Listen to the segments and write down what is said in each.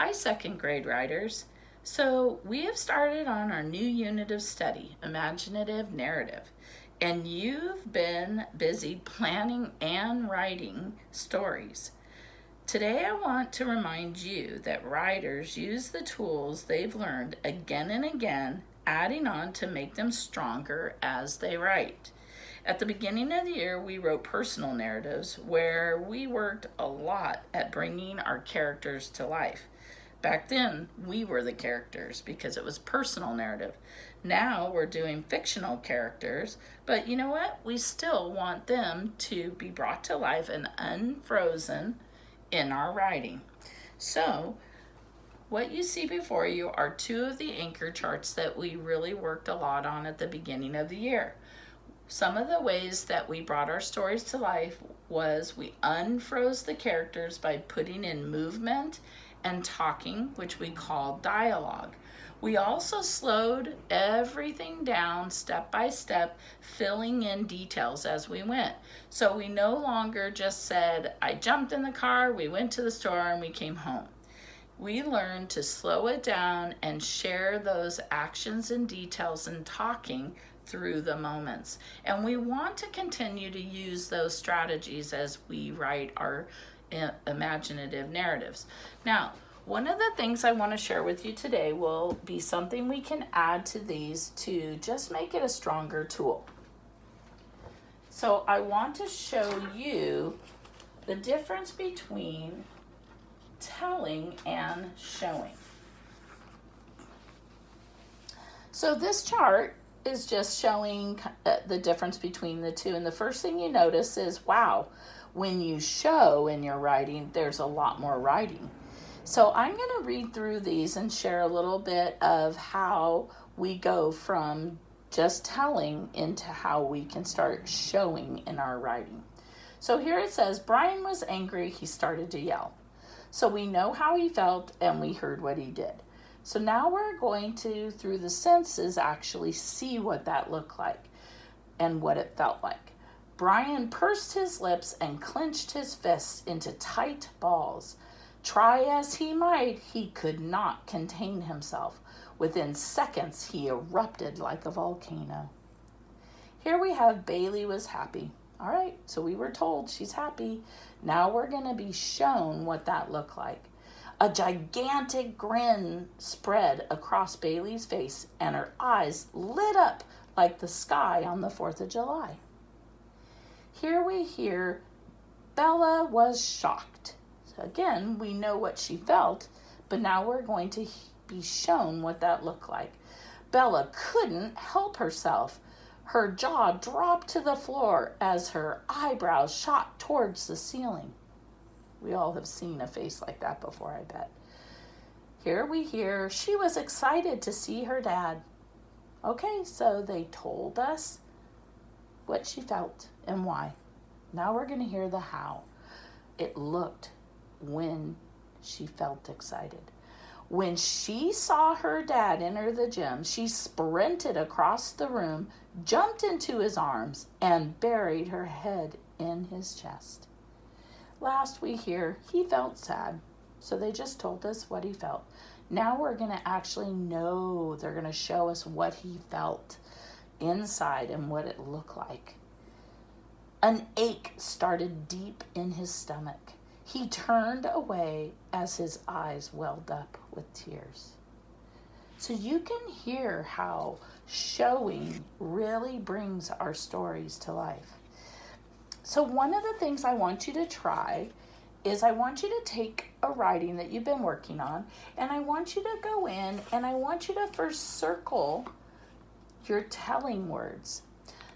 Hi, second grade writers. So, we have started on our new unit of study, Imaginative Narrative, and you've been busy planning and writing stories. Today, I want to remind you that writers use the tools they've learned again and again, adding on to make them stronger as they write. At the beginning of the year, we wrote personal narratives where we worked a lot at bringing our characters to life. Back then, we were the characters because it was personal narrative. Now we're doing fictional characters, but you know what? We still want them to be brought to life and unfrozen in our writing. So, what you see before you are two of the anchor charts that we really worked a lot on at the beginning of the year. Some of the ways that we brought our stories to life was we unfroze the characters by putting in movement and talking, which we call dialogue. We also slowed everything down step by step, filling in details as we went. So we no longer just said, I jumped in the car, we went to the store, and we came home. We learned to slow it down and share those actions and details in talking through the moments. And we want to continue to use those strategies as we write our imaginative narratives. Now, one of the things I want to share with you today will be something we can add to these to just make it a stronger tool. So I want to show you the difference between telling and showing. So this chart is just showing the difference between the two. And the first thing you notice is, wow, when you show in your writing, there's a lot more writing. So I'm going to read through these and share a little bit of how we go from just telling into how we can start showing in our writing. So here it says, Brian was angry, he started to yell. So we know how he felt and we heard what he did. So now we're going to, through the senses, actually see what that looked like and what it felt like. Brian pursed his lips and clenched his fists into tight balls. Try as he might, he could not contain himself. Within seconds, he erupted like a volcano. Here we have Bailey was happy. All right, so we were told she's happy. Now we're going to be shown what that looked like. A gigantic grin spread across Bailey's face, and her eyes lit up like the sky on the 4th of July. Here we hear Bella was shocked. So again, we know what she felt, but now we're going to be shown what that looked like. Bella couldn't help herself. Her jaw dropped to the floor as her eyebrows shot towards the ceiling. We all have seen a face like that before, I bet. Here we hear she was excited to see her dad. Okay, so they told us what she felt and why. Now we're going to hear the how. It looked when she felt excited. When she saw her dad enter the gym, she sprinted across the room, jumped into his arms, and buried her head in his chest. Last we hear, he felt sad. So they just told us what he felt. Now we're going to actually know. They're going to show us what he felt inside and what it looked like. An ache started deep in his stomach. He turned away as his eyes welled up with tears. So you can hear how showing really brings our stories to life. So one of the things I want you to try is I want you to take a writing that you've been working on, and I want you to go in and I want you to first circle your telling words.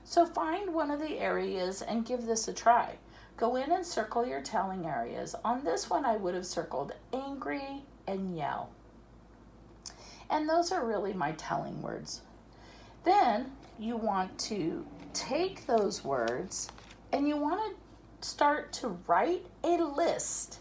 So find one of the areas and give this a try. Go in and circle your telling areas. On this one, I would have circled angry and yell. And those are really my telling words. Then you want to take those words and you want to start to write a list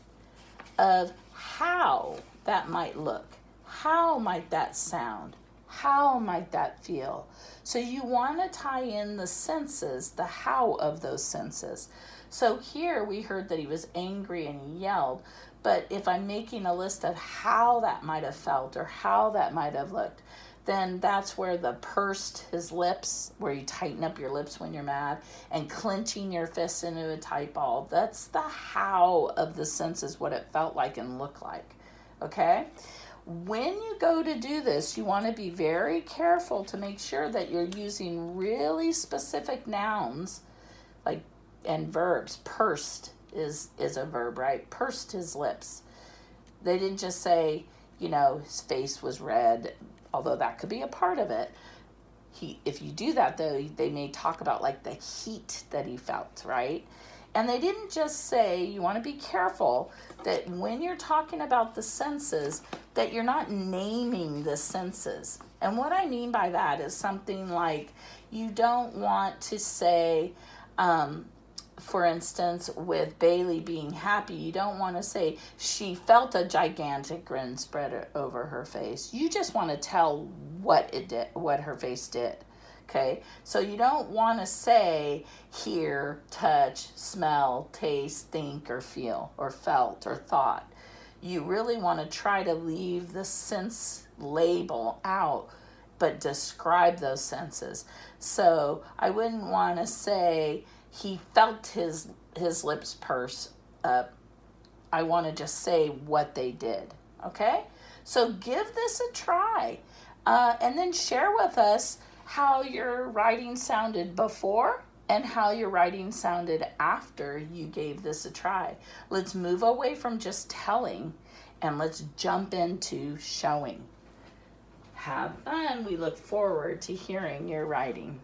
of how that might look. How might that sound? How might that feel? So you want to tie in the senses, the how of those senses. So here we heard that he was angry and he yelled, But if I'm making a list of how that might have felt or how that might have looked, then that's where the pursed his lips, where you tighten up your lips when you're mad, and clenching your fists into a tight ball. That's the how of the senses, what it felt like and looked like. Okay? When you go to do this, you want to be very careful to make sure that you're using really specific nouns like and verbs. Pursed is a verb, right? Pursed his lips. They didn't just say, his face was red, although that could be a part of it. If you do that, though, they may talk about like the heat that he felt, right? And they didn't just say, you want to be careful that when you're talking about the senses, that you're not naming the senses. And what I mean by that is something like, you don't want to say, for instance, with Bailey being happy, you don't want to say she felt a gigantic grin spread over her face. You just want to tell what it did, what her face did. Okay, so you don't want to say hear, touch, smell, taste, think, or feel, or felt, or thought. You really want to try to leave the sense label out, but describe those senses. So I wouldn't want to say he felt his lips purse up. I want to just say what they did. Okay, so give this a try, and then share with us how your writing sounded before and how your writing sounded after you gave this a try. Let's move away from just telling and let's jump into showing. Have fun. We look forward to hearing your writing.